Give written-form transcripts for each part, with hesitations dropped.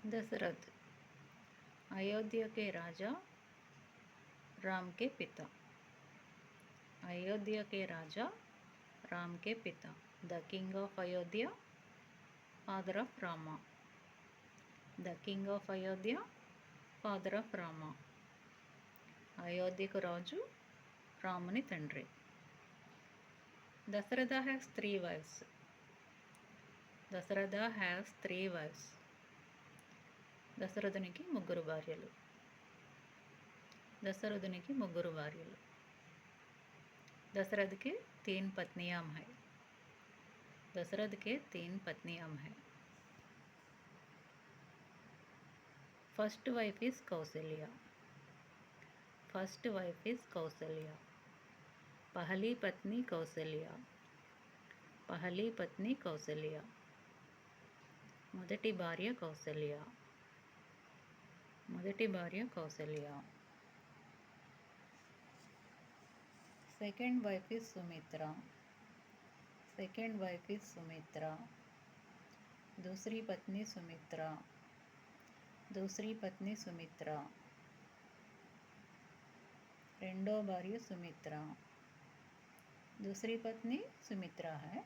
दशरथ अयोध्या के राजा, राम के पिता। अयोध्या के राजा, राम के पिता। The king of Ayodhya, father of Rama. The king of Ayodhya, father of Rama. అయోధ్యకు రాజు, రాముని తండ్రి. Dasharatha has 3 wives. Dasharatha has 3 wives. దశరథునికి ముగ్గురు భార్యలు. దశరథునికి ముగ్గురు భార్యలు. दशरथ के 3 पत्नियां हैं. दशरथ के 3 पत्नियां हैं. First wife is Kaushalya. First wife is Kaushalya. पहली पत्नी कौशल्या. पहली पत्नी कौशल्या. మొదటి భార్య కౌసల్య. మొదటి భార్య Kausalya. Second wife is Sumitra. Second wife is Sumitra. दूसरी पत्नी सुमित्रा. दूसरी पत्नी सुमित्रा. రెండో భార్య సుమిత్ర. दूसरी पत्नी सुमित्रा है.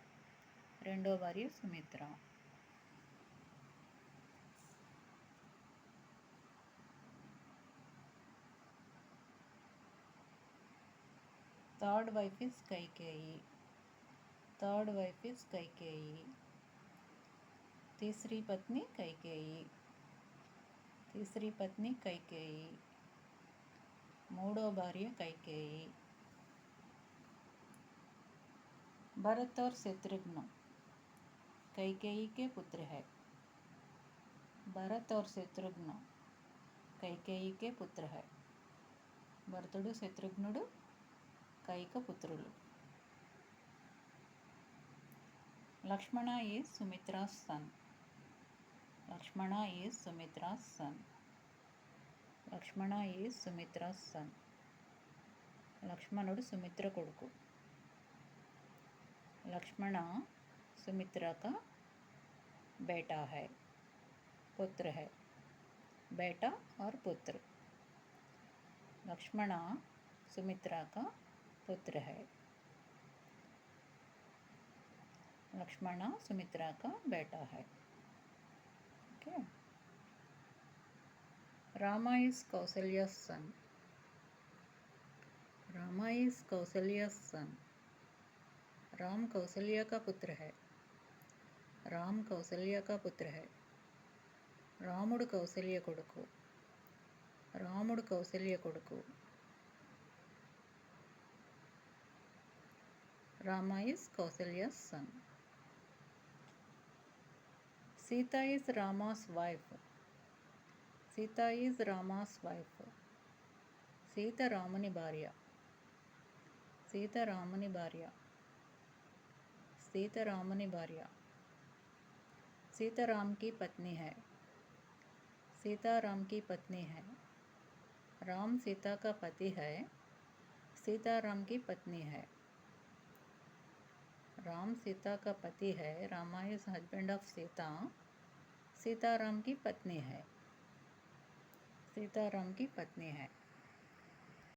రెండో భార్య Sumitra. Third wife is Kaikeyi. Third wife is Kaikeyi. तीसरी पत्नी कैकेयी. तीसरी पत्नी कैकेयी. మూడో భార్య कैकेयी. भरत और शत्रुघ्न कैकेयी के पुत्र है. भरत और शत्रुघ्न कैकेयी के पुत्र है. భరతుడు శత్రుఘ్నుడు కైక పుత్రులు. Lakshman is Sumitra's son. Lakshman is Sumitra's son. Lakshman is Sumitra's son. लक्ष्मणुడు सुमित्र కొడుకు. लक्ष्मण सुमित्रा का बेटा है, पुत्र है. बेटा और पुत्र. लक्ष्मण सुमित्रा का पुत्र है. लक्ष्मण सुमित्रा का बेटा है. Okay. Rama is Kaushalya's son. Rama is Kaushalya's son. Ram Kaushalya का पुत्र है. राम कौशल्या का पुत्र है. రాముడు కౌసల్య కొడుకు. రాముడు కౌసల్య కొడుకు. Rama is Kausalya's son. Sita is Rama's wife. Sita is Rama's wife. Sita రాముని భార్య. సీత రాముని భార్య. సీత రాముని భార్య. सीता राम की पत्नी है. सीता राम की पत्नी है. राम सीता का पति है. सीता राम की पत्नी है. राम सीता का पति है. Rama is husband of Sita. Sita Ram की पत्नी है. सीता राम की पत्नी है.